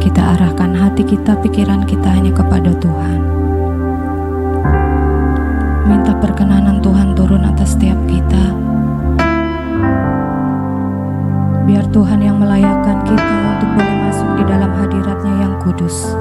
kita arahkan hati kita, pikiran kita hanya kepada Tuhan. Minta perkenanan Tuhan turun atas setiap kita. Biar Tuhan yang melayakkan kita untuk boleh masuk di dalam hadirat-Nya yang kudus.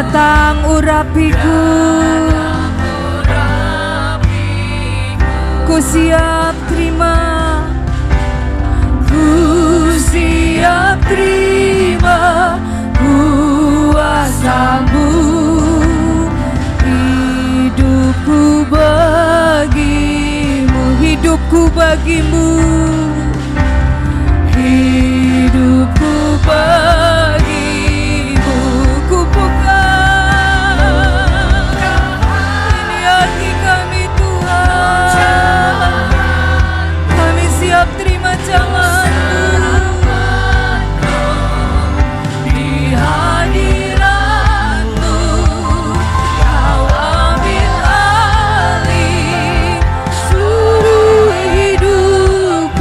datang urapiku, ku siap terima, ku siap terima kuasa-Mu. Hidupku bagimu, hidupku bagimu, hidupku bagimu. Ku buka ini hati kami Tuhan, kami siap terima jangan-Mu. Di hadirat-Mu Kau ambil alih seluruh hidupku.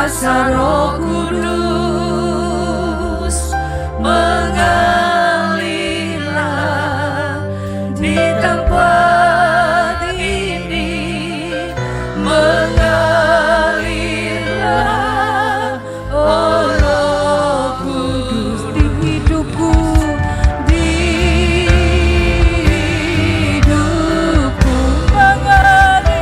kuasa Roh Kudus mengalirlah di tempat ini, mengalirlah, oh Roh Kudus di hidupku, di hidupku mengalirlah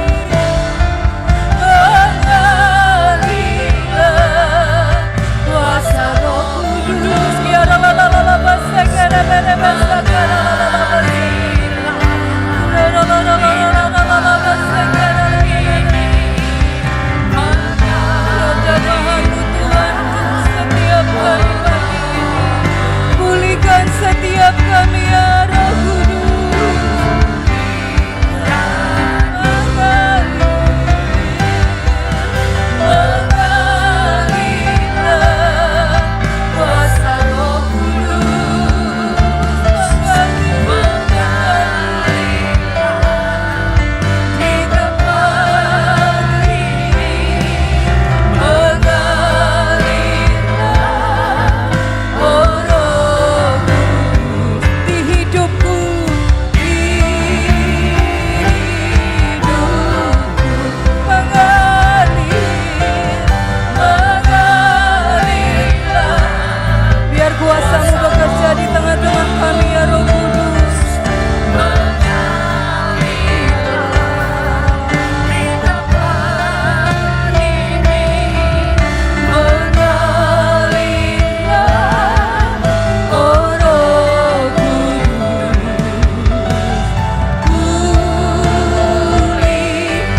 kuasa Roh Kudus. Pulihkan setiap kami ya Roh Kudus. Mengalirlah kuasa Roh Kudus, mengalirlah di tempat ini, mengalirlah, oh Roh Kudus di hidupku, di hidupku mengalirlah, biar kuasa-Mu bekerja di tengah-tengah kami ya Roh Kudus. Mengalirlah di tempat ini, mengalirlah, oh Roh Kudus.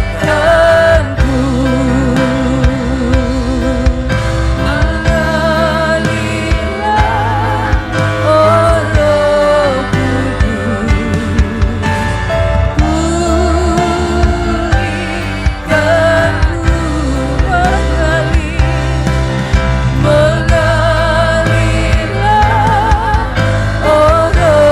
Pulihkanku, mengalirlah, oh Roh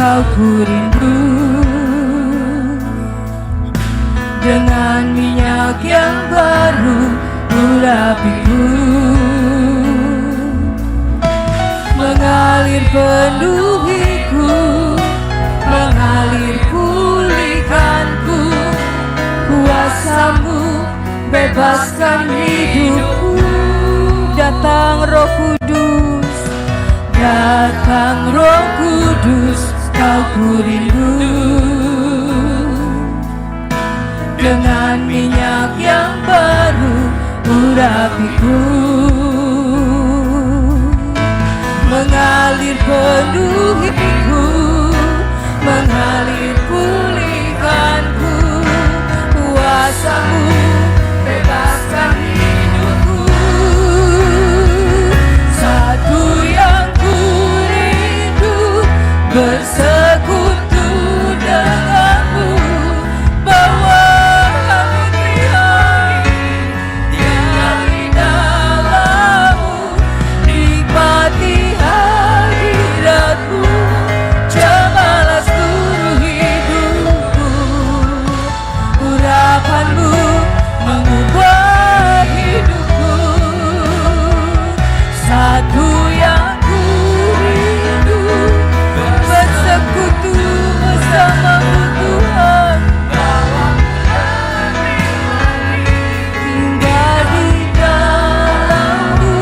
Kau ku rindu, dengan minyak yang baru urapiku, mengalir penuhiku, mengalir pulihkanku. Kuasamu bebaskan hidupku. Datang Roh Kudus, datang Roh Kudus, Kau ku rindu, dengan minyak yang baru urapiku, mengalir penuhiku, mengalir pulihkanku. Kuasamu bebaskan hidupku. Satu yang ku rindu, bersekutu denganmu, bawa hati tinggal di dalammu, nikmati hadiratmu, jamalah seluruh hidupku. Urapanmu mengubah hidupku. Satu yang ku rindu, bersekutu bersamamu Tuhan, tinggal di dalammu,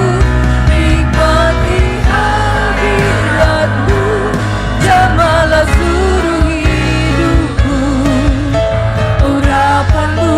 nikmati hadiratmu, jamalah seluruh hidupku. Urapanmu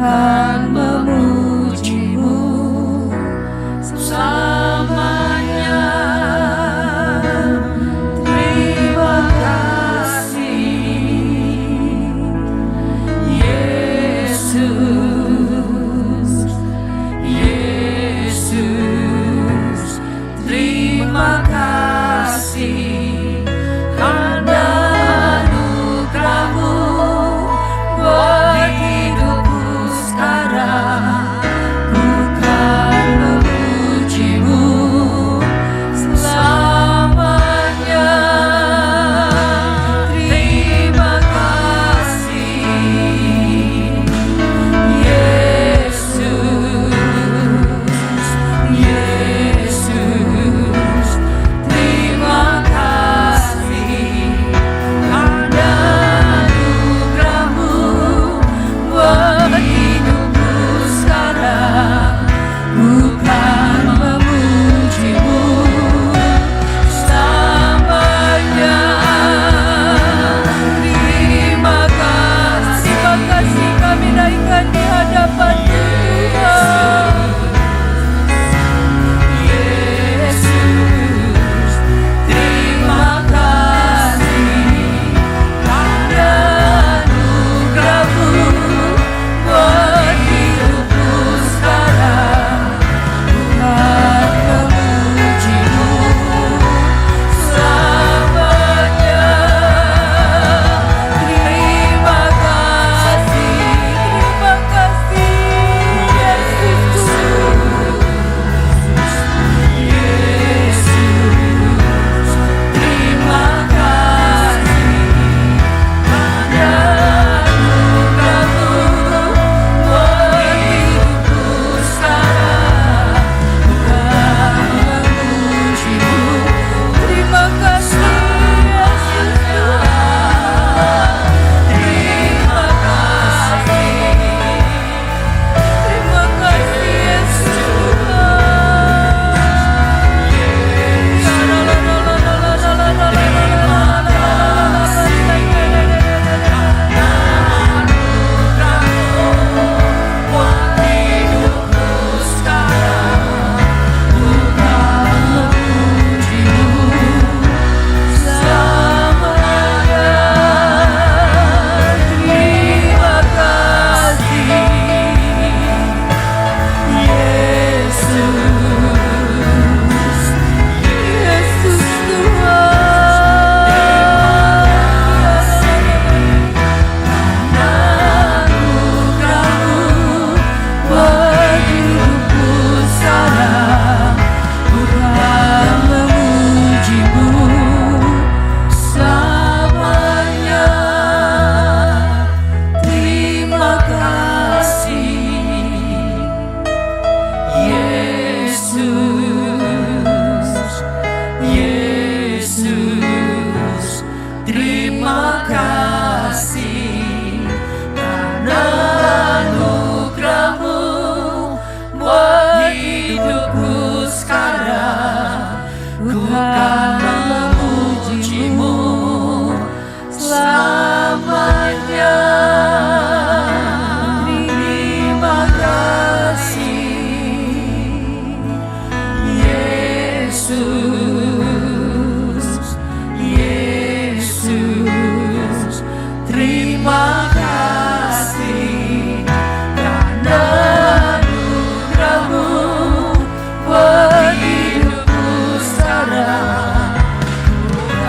kan memuji-Mu selamanya. Terima kasih Yesus, Yesus. Terima kasih karena anugerah-Mu buat hidupku sekarang. Ku kan memuji-Mu selamanya. Terima kasih Yesus, Yesus. Terima kasih karena anugerah-Mu buat hidupku sekarang. Ku kan memuji-Mu selamanya. Terima kasih kami naikkan di hadapan-Mu Tuhan. Yesus, terima kasih karena anugerah-Mu buat hidupku sekarang. Ku kan memuji-Mu selamanya. Terima kasih Yesus, Yesus. Terima kasih karena anugerah-Mu buat hidupku sekarang. Ku kan memuji-Mu. Terima kasih Yesus Tuhan. Terima kasih. Terima kasih Yesus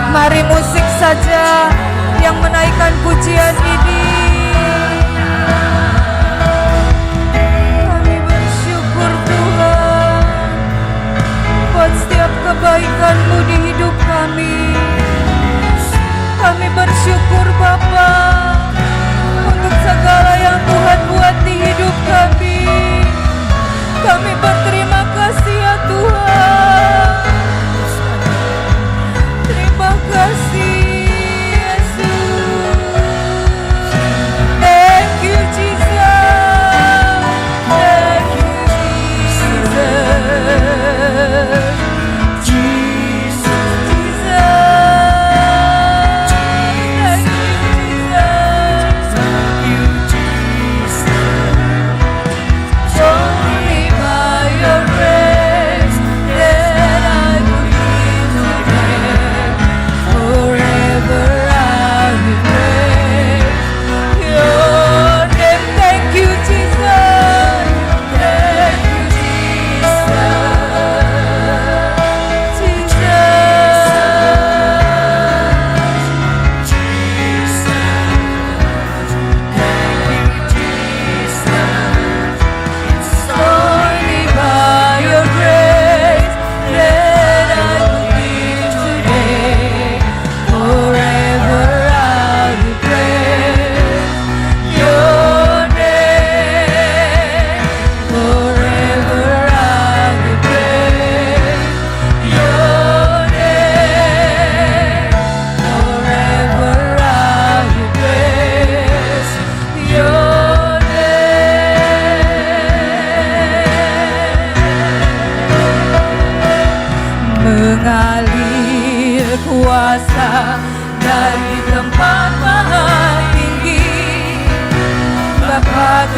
Mari musik saja yang menaikkan pujian ini. Kami bersyukur Tuhan buat setiap kebaikan-Mu di hidup kami. Kami bersyukur Bapa untuk segala yang Tuhan buat di hidup kami. Kami berterima kasih ya Tuhan. Terima kasih Yesus. Thank you Jesus. Thank you Jesus. Jesus, Jesus.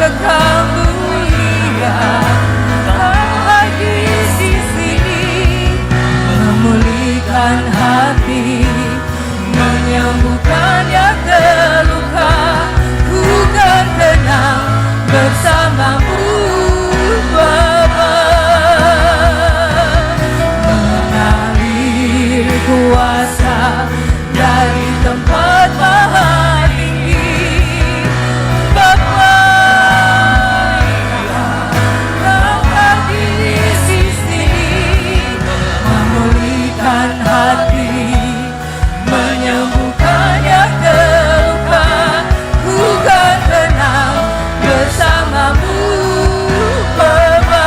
kekal mulia, Kau hadir di sini, memulihkan hati, menyembuhkan yang terluka. Ku kan tenang bersamamu, Bapa. Mengalir kuasa dari tempat maha tinggi, Bapa. Kau hadir di sini, memulihkan hati, menyembuhkan yang terluka. Ku kan tenang bersamamu, Bapa.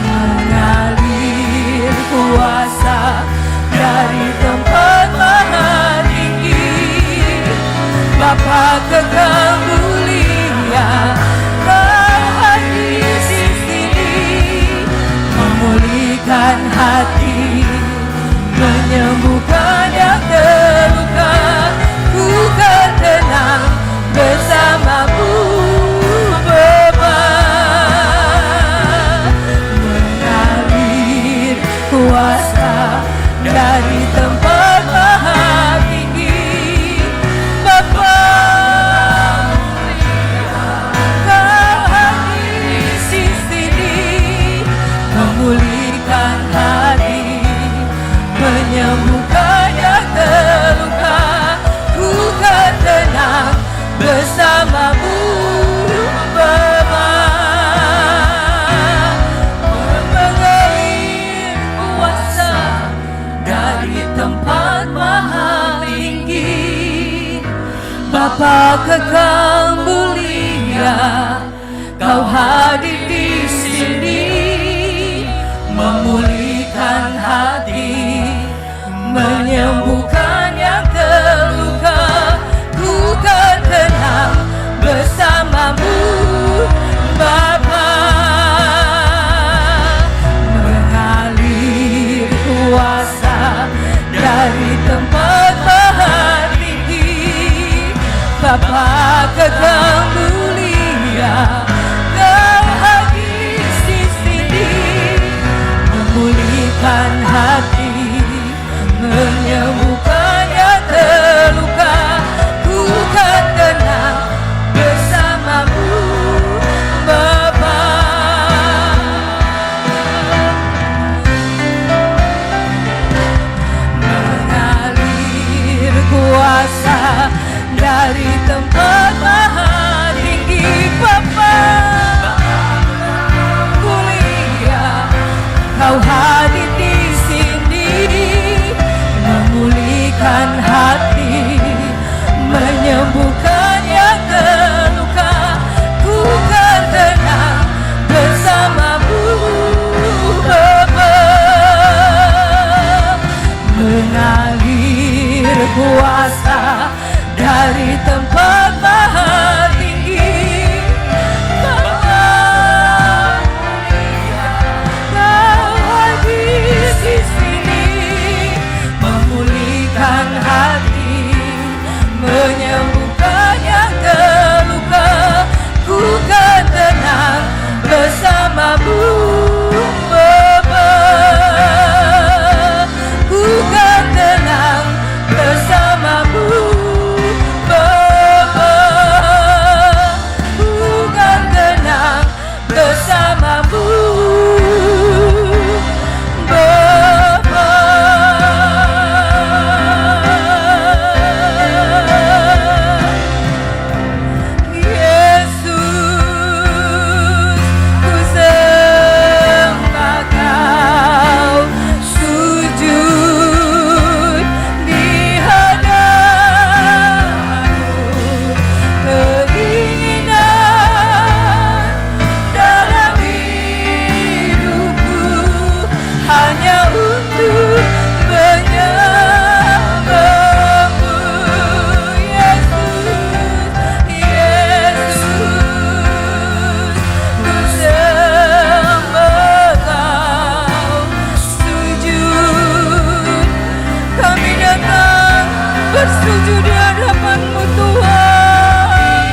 Mengalir kuasa dari tempat maha tinggi, Bapa kekal mulia, Kau hadir di sini, memulihkan hati, menyembuhkan yang terluka. Ku kan tenang bersamamu, Bapa. Mengalir kuasa dari tempat maha tinggi, Bapa. Kau hadir di sini, memulihkan hati, menyembuhkan yang terluka. Ku kan tenang bersamamu, Bapa. Mengalir kuasa dari tempat maha tinggi, Bapa kekal mulia, Kau hadir di sini, memulihkan hati, menyembuhkan yang terluka. Ku kan tenang bersamamu, Bapa. Mengalir kuasa dari tempat maha tinggi, Bapa kekal mulia, Kau hadir di sini, memulihkan hati, menyembuhkan yang terluka. Ku kan tenang bersamamu, Bapa. Mengalir kuasa dari tempat maha tinggi, Bapa mulia, Kau hadir di sini, memulihkan hati, menyembuhkan yang terluka. Ku kan tenang bersamamu, Bapa. Mengalir kuasa dari tempat maha tinggi, Bapa mulia, Kau hadir di sini, memulihkan hati, menyembuhkan yang terluka. Ku kan tenang bersamamu, Bapa. Ku kan tenang bersamamu, Bapa. Ku kan tenang bersamamu, Bapa. Yesus, ku sembah Kau, sujud di hadapan-Mu. Keinginan dalam hidupku hanya untuk menyembah-Mu. Yesus, Yesus, ku sembah Kau, sujud. Kami datang bersujud di hadapan-Mu, Tuhan.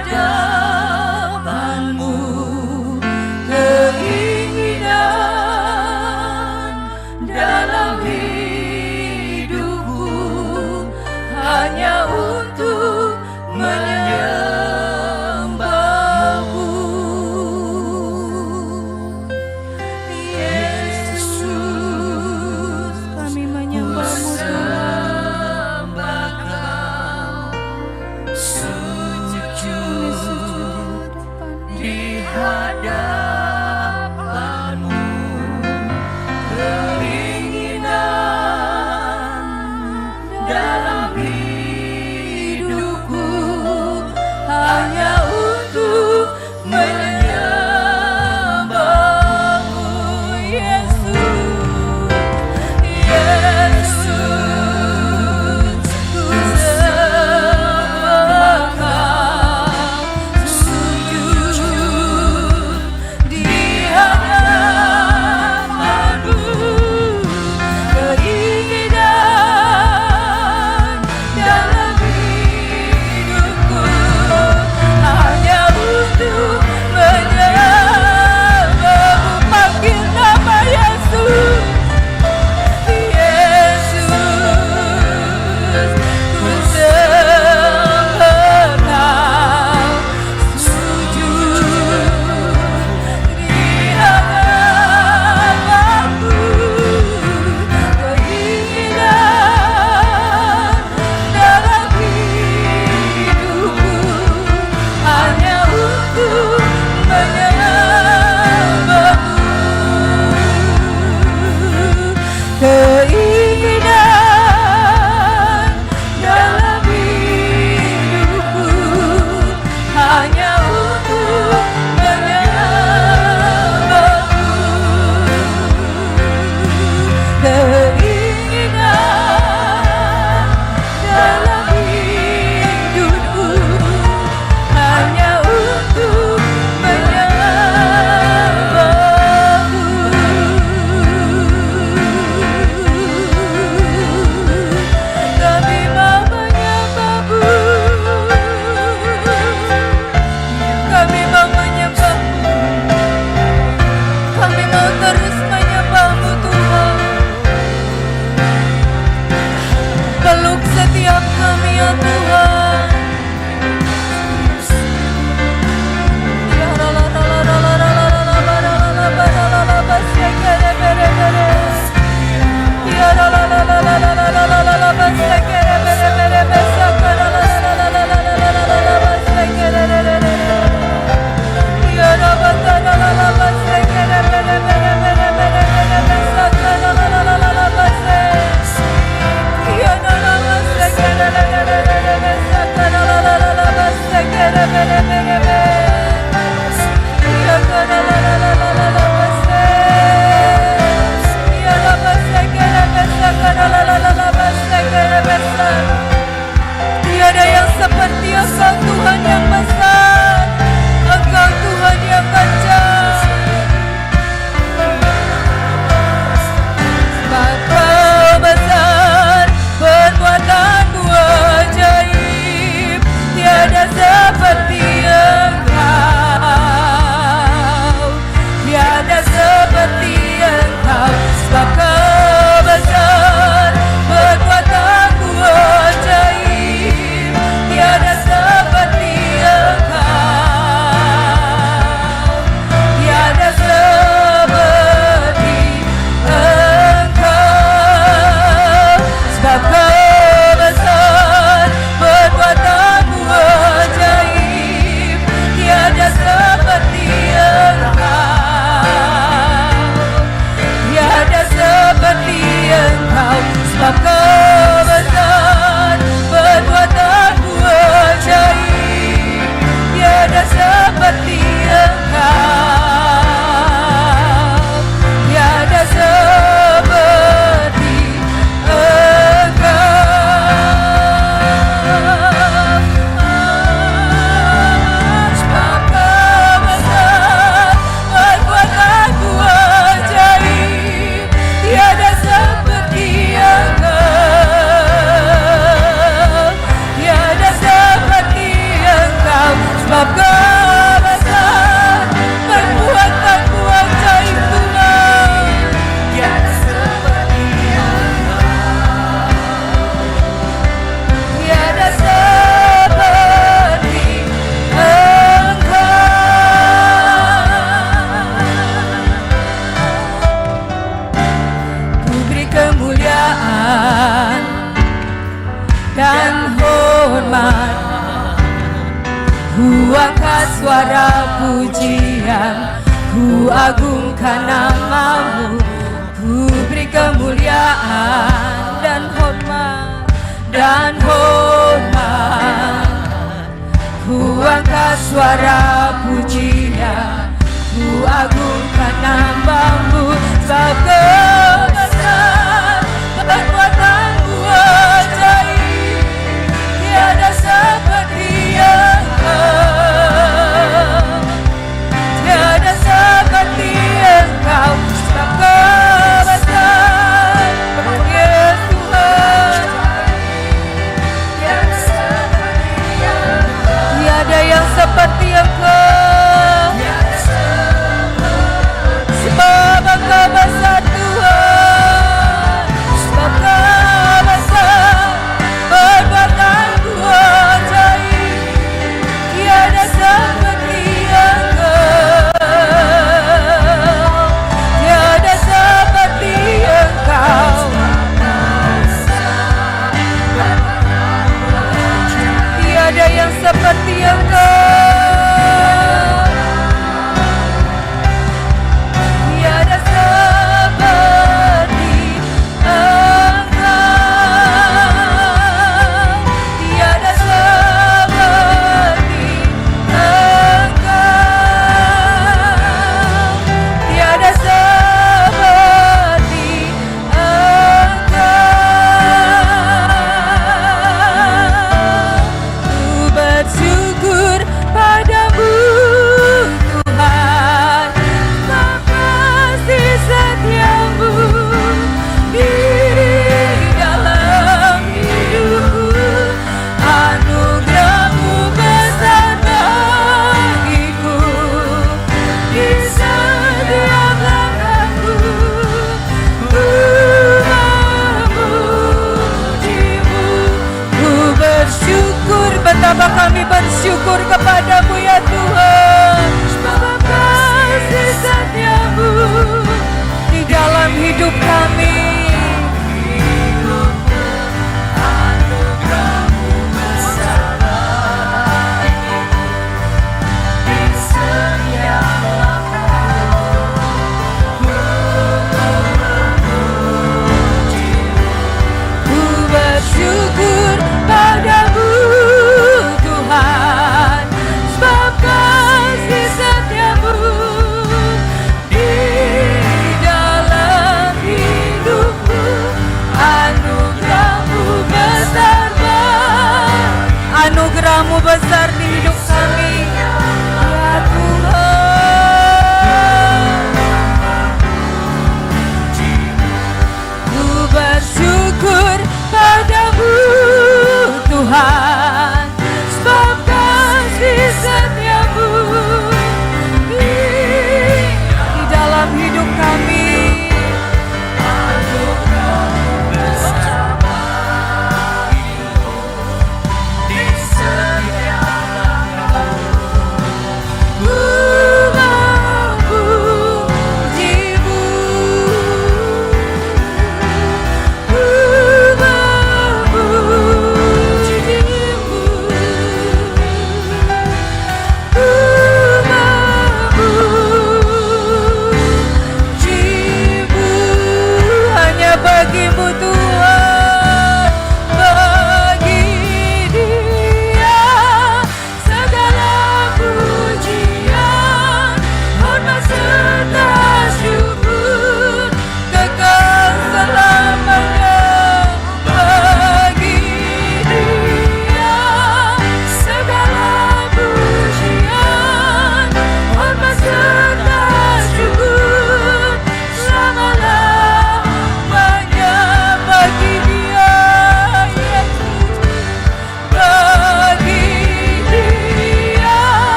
hadapan-Mu. Keinginan dalam hidupku hanya untuk menyembah-Mu. Yesus, kami menyembah-Mu Tuhan. Sujud di hadapan-Mu. Keinginan dalam hidupku hanya untuk menyembah-Mu. Yesus, Yesus, ku sembah Kau. Sujud di hadapan-Mu. Keinginan dalam hidupku hanya untuk menyembah-Mu. Panggil nama Yesus. Yesus, ku sembah Kau. Sujud di hadapan-Mu. Keinginan dalam hidupku hanya untuk menyembah-Mu. Keinginan dalam hidupku hanya untuk menyembah-Mu. Keinginan dalam hidupku hanya untuk Sebab Ku angkat suara pujian, ku agungkan namamu, ku beri kemuliaan dan hormat, Ku angkat suara pujian, ku agungkan namamu, sebab Kau besar, kekuatanmu ajaib, tiada seperti Engkau, tiada seperti Engkau, sebab Kau besar, ya Tuhan, tiada yang seperti Engkau, sebab Engkau besar Tuhan.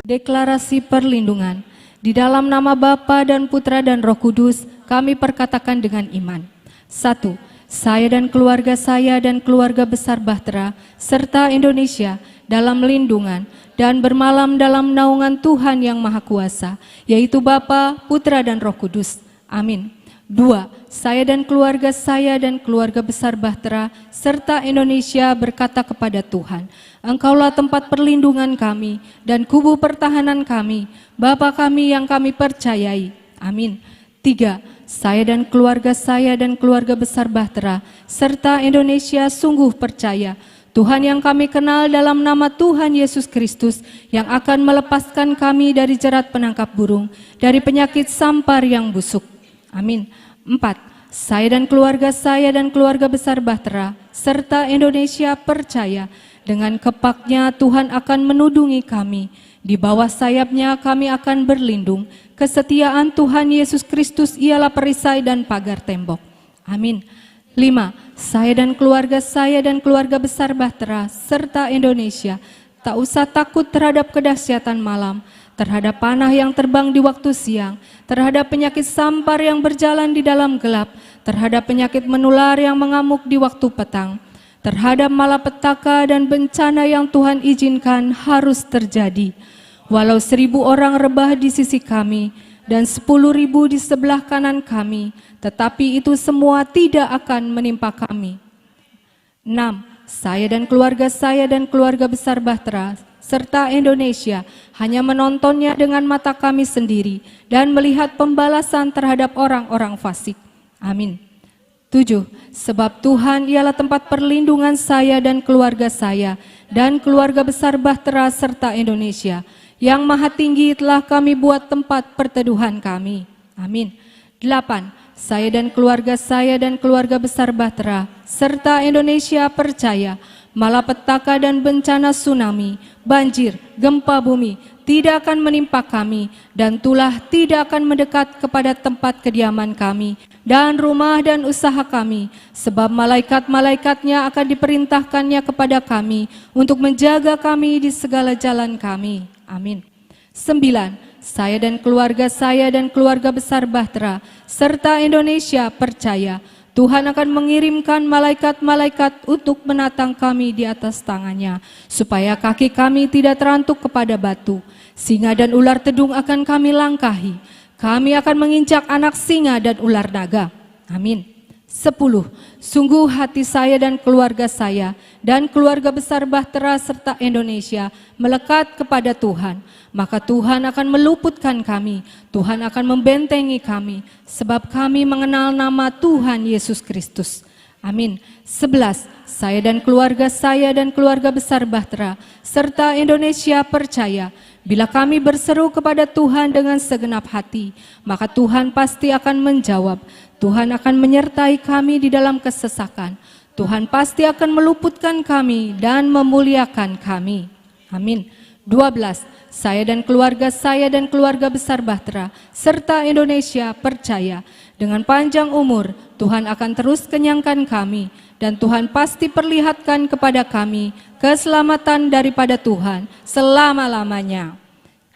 Deklarasi perlindungan. Di dalam nama Bapa dan Putra dan Roh Kudus, kami perkatakan dengan iman. 1. Saya dan keluarga saya dan keluarga besar Bahtera, serta Indonesia, dalam lindungan dan bermalam dalam naungan Tuhan yang Maha Kuasa, yaitu Bapa, Putra dan Roh Kudus. Amin. 2. Saya dan keluarga besar Bahtera, serta Indonesia berkata kepada Tuhan, Engkaulah tempat perlindungan kami dan kubu pertahanan kami, Bapa kami yang kami percayai. Amin. 3. Saya dan keluarga besar Bahtera, serta Indonesia sungguh percaya, Tuhan yang kami kenal dalam nama Tuhan Yesus Kristus, yang akan melepaskan kami dari jerat penangkap burung, dari penyakit sampar yang busuk. Amin. 4. Saya dan keluarga besar Bahtera, serta Indonesia percaya, dengan kepaknya Tuhan akan menudungi kami, di bawah sayapnya kami akan berlindung, kesetiaan Tuhan Yesus Kristus ialah perisai dan pagar tembok. Amin. 5. Saya dan keluarga besar Bahtera, serta Indonesia, tak usah takut terhadap kedahsyatan malam, terhadap panah yang terbang di waktu siang, terhadap penyakit sampar yang berjalan di dalam gelap, terhadap penyakit menular yang mengamuk di waktu petang, terhadap malapetaka dan bencana yang Tuhan izinkan harus terjadi. Walau 1.000 orang rebah di sisi kami dan 10.000 di sebelah kanan kami, tetapi itu semua tidak akan menimpa kami. 6. Saya dan keluarga besar Bahtera, serta Indonesia, hanya menontonnya dengan mata kami sendiri dan melihat pembalasan terhadap orang-orang fasik. Amin. 7. Sebab Tuhan ialah tempat perlindungan saya dan keluarga besar Bahtera serta Indonesia, yang Maha Tinggi telah kami buat tempat perteduhan kami. Amin. 8. Saya dan keluarga besar Bahtera serta Indonesia percaya, malapetaka dan bencana tsunami, banjir, gempa bumi tidak akan menimpa kami, dan tulah tidak akan mendekat kepada tempat kediaman kami dan rumah dan usaha kami, sebab malaikat-malaikatnya akan diperintahkannya kepada kami untuk menjaga kami di segala jalan kami. Amin. 9. Saya dan keluarga besar Bahtera serta Indonesia percaya, Tuhan akan mengirimkan malaikat-malaikat untuk menatang kami di atas tangannya, supaya kaki kami tidak terantuk kepada batu. Singa dan ular tedung akan kami langkahi. Kami akan menginjak anak singa dan ular naga. Amin. 10. Sungguh hati saya dan keluarga besar Bahtera serta Indonesia melekat kepada Tuhan. Maka Tuhan akan meluputkan kami, Tuhan akan membentengi kami, sebab kami mengenal nama Tuhan Yesus Kristus. Amin. 11. Saya dan keluarga besar Bahtera serta Indonesia percaya, bila kami berseru kepada Tuhan dengan segenap hati, maka Tuhan pasti akan menjawab. Tuhan akan menyertai kami di dalam kesesakan. Tuhan pasti akan meluputkan kami dan memuliakan kami. Amin. 12. Saya dan keluarga besar Bahtera serta Indonesia percaya, dengan panjang umur Tuhan akan terus kenyangkan kami, dan Tuhan pasti perlihatkan kepada kami keselamatan daripada Tuhan selama-lamanya.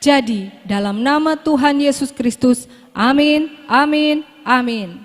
Jadi, dalam nama Tuhan Yesus Kristus, amin, amin, amin.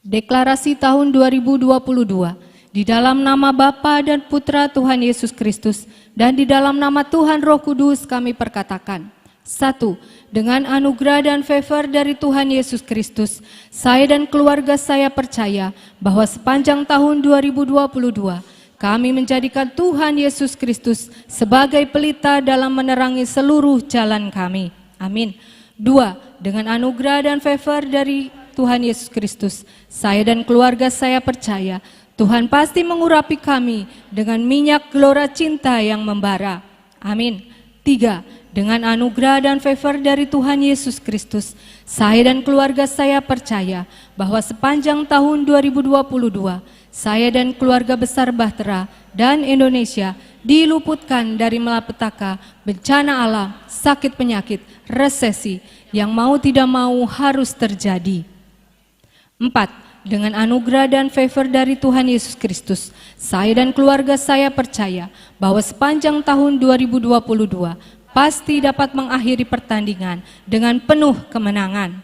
Deklarasi tahun 2022. Di dalam nama Bapa dan Putra Tuhan Yesus Kristus, dan di dalam nama Tuhan Roh Kudus kami perkatakan. 1. Dengan anugerah dan favor dari Tuhan Yesus Kristus, saya dan keluarga saya percaya bahwa sepanjang tahun 2022, kami menjadikan Tuhan Yesus Kristus sebagai pelita dalam menerangi seluruh jalan kami. Amin. 2. Dengan anugerah dan favor dari Tuhan Yesus Kristus, saya dan keluarga saya percaya Tuhan pasti mengurapi kami dengan minyak gelora cinta yang membara. Amin. 3. Dengan anugerah dan favor dari Tuhan Yesus Kristus, saya dan keluarga saya percaya bahwa sepanjang tahun 2022, saya dan keluarga besar Bahtera dan Indonesia diluputkan dari malapetaka, bencana alam, sakit penyakit, resesi yang mau tidak mau harus terjadi. 4. Dengan anugerah dan favor dari Tuhan Yesus Kristus, saya dan keluarga saya percaya bahwa sepanjang tahun 2022 pasti dapat mengakhiri pertandingan dengan penuh kemenangan.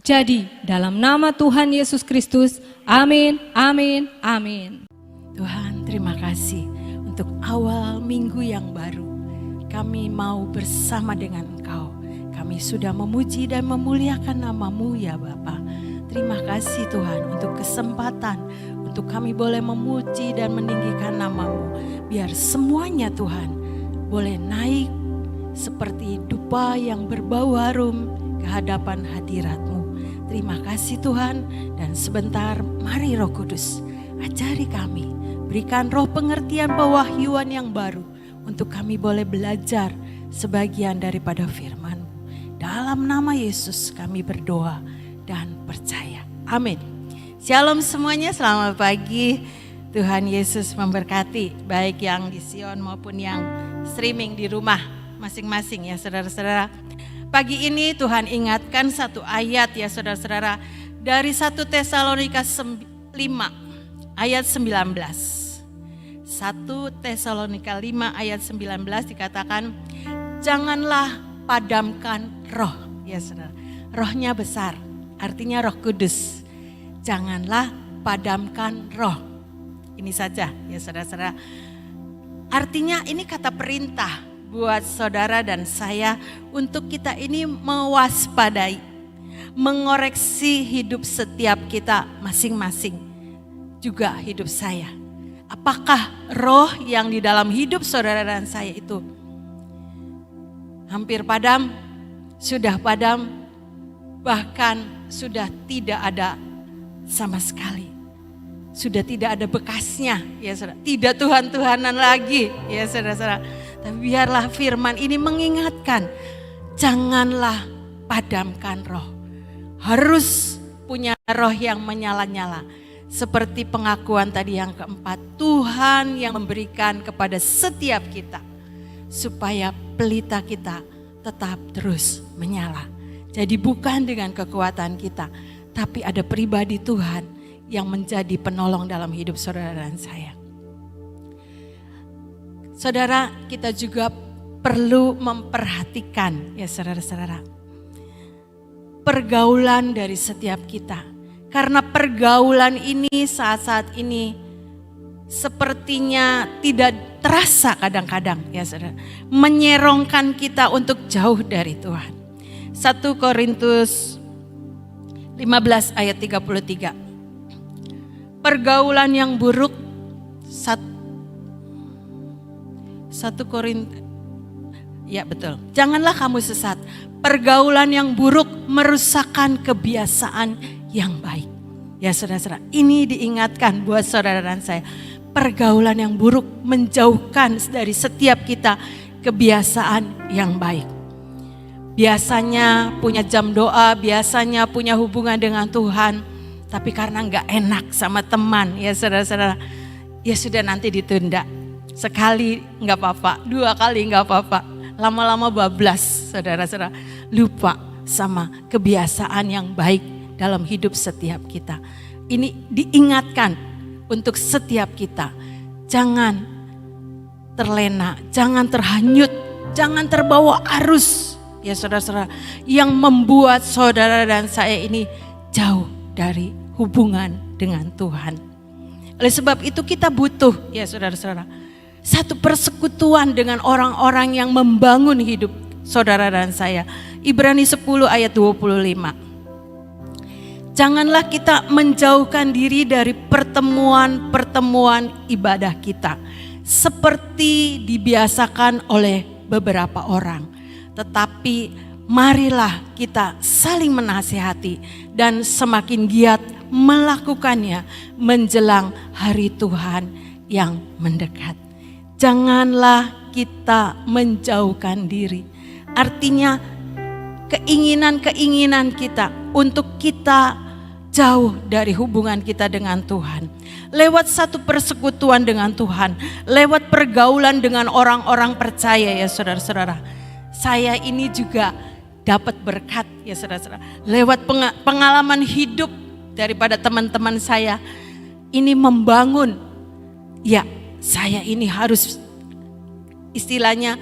Jadi, dalam nama Tuhan Yesus Kristus, amin, amin, amin. Tuhan, terima kasih untuk awal minggu yang baru. Kami mau bersama dengan Engkau. Kami sudah memuji dan memuliakan nama-Mu ya Bapa. Terima kasih Tuhan untuk kesempatan untuk kami boleh memuji dan meninggikan nama-Mu. Biar semuanya Tuhan boleh naik seperti dupa yang berbau harum ke hadapan hadirat-Mu. Terima kasih Tuhan, dan sebentar mari Roh Kudus ajari kami. Berikan roh pengertian pewahyuan yang baru untuk kami boleh belajar sebagian daripada firman-Mu. Dalam nama Yesus kami berdoa dan percaya. Amin. Shalom semuanya, selamat pagi. Tuhan Yesus memberkati baik yang di Sion maupun yang streaming di rumah masing-masing ya saudara-saudara. Pagi ini Tuhan ingatkan satu ayat ya saudara-saudara dari 1 Tesalonika 5 ayat 19. 1 Tesalonika 5 ayat 19 dikatakan, janganlah padamkan roh ya saudara. Rohnya besar, artinya Roh Kudus. Janganlah padamkan roh. Ini saja ya saudara-saudara. Artinya ini kata perintah buat saudara dan saya untuk kita ini mewaspadai, mengoreksi hidup setiap kita masing-masing. Juga hidup saya. Apakah roh yang di dalam hidup saudara dan saya itu hampir padam, sudah padam, bahkan sudah tidak ada sama sekali. Sudah tidak ada bekasnya ya saudara. Tidak Tuhan-Tuhanan lagi ya saudara-saudara. Tapi biarlah firman ini mengingatkan, janganlah padamkan roh. Harus punya roh yang menyala-nyala. Seperti pengakuan tadi yang keempat, Tuhan yang memberikan kepada setiap kita. Supaya pelita kita tetap terus menyala. Jadi bukan dengan kekuatan kita, tapi ada pribadi Tuhan yang menjadi penolong dalam hidup saudara dan saya. Saudara, kita juga perlu memperhatikan ya saudara-saudara, pergaulan dari setiap kita. Karena pergaulan ini saat-saat ini sepertinya tidak terasa kadang-kadang ya saudara. Menyerongkan kita untuk jauh dari Tuhan. 1 Korintus 15 ayat 33. Pergaulan yang buruk 1 Korintus, ya betul. Janganlah kamu sesat. Pergaulan yang buruk merusakkan kebiasaan yang baik. Ya saudara-saudara, ini diingatkan buat saudara dan saya. Pergaulan yang buruk menjauhkan dari setiap kita kebiasaan yang baik. Biasanya punya jam doa, biasanya punya hubungan dengan Tuhan. Tapi karena gak enak sama teman, ya saudara-saudara, ya sudah nanti ditunda. Sekali gak apa-apa, 2 kali gak apa-apa. Lama-lama bablas, saudara-saudara. Lupa sama kebiasaan yang baik dalam hidup setiap kita. Ini diingatkan untuk setiap kita. Jangan terlena, jangan terhanyut, jangan terbawa arus. Ya saudara-saudara, yang membuat saudara dan saya ini jauh dari hubungan dengan Tuhan. Oleh sebab itu kita butuh ya saudara-saudara, satu persekutuan dengan orang-orang yang membangun hidup saudara dan saya. Ibrani 10 ayat 25. Janganlah kita menjauhkan diri dari pertemuan-pertemuan ibadah kita seperti dibiasakan oleh beberapa orang. Tetapi marilah kita saling menasihati dan semakin giat melakukannya menjelang hari Tuhan yang mendekat. Janganlah kita menjauhkan diri. Artinya keinginan-keinginan kita untuk kita jauh dari hubungan kita dengan Tuhan. Lewat satu persekutuan dengan Tuhan, lewat pergaulan dengan orang-orang percaya ya saudara-saudara. Saya ini juga dapat berkat ya saudara-saudara. Lewat pengalaman hidup daripada teman-teman saya ini membangun. Ya, saya ini harus istilahnya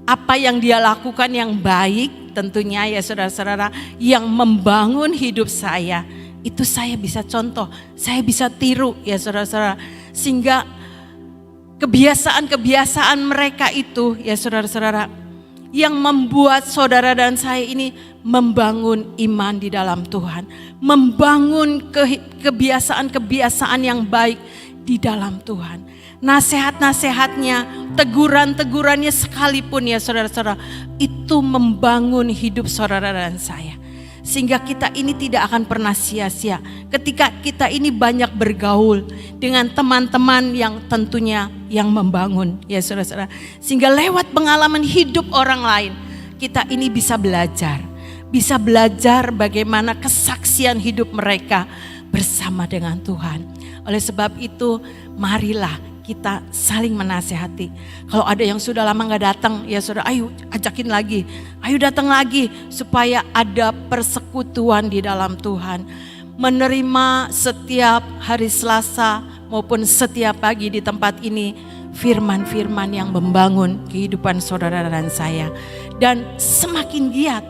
apa yang dia lakukan yang baik tentunya ya saudara-saudara, yang membangun hidup saya. Itu saya bisa contoh, saya bisa tiru ya saudara-saudara. Sehingga kebiasaan-kebiasaan mereka itu ya saudara-saudara, yang membuat saudara dan saya ini membangun iman di dalam Tuhan. Membangun kebiasaan-kebiasaan yang baik di dalam Tuhan. Nasihat-nasihatnya, teguran-tegurannya sekalipun ya saudara-saudara, itu membangun hidup saudara dan saya. Sehingga kita ini tidak akan pernah sia-sia ketika kita ini banyak bergaul dengan teman-teman yang tentunya yang membangun ya saudara-saudara. Sehingga lewat pengalaman hidup orang lain kita ini bisa belajar bagaimana kesaksian hidup mereka bersama dengan Tuhan. Oleh sebab itu marilah kita saling menasehati. Kalau ada yang sudah lama gak datang, ya saudara, ayo ajakin lagi, ayo datang lagi, supaya ada persekutuan di dalam Tuhan. Menerima setiap hari Selasa maupun setiap pagi di tempat ini firman-firman yang membangun kehidupan saudara dan saya. Dan semakin giat,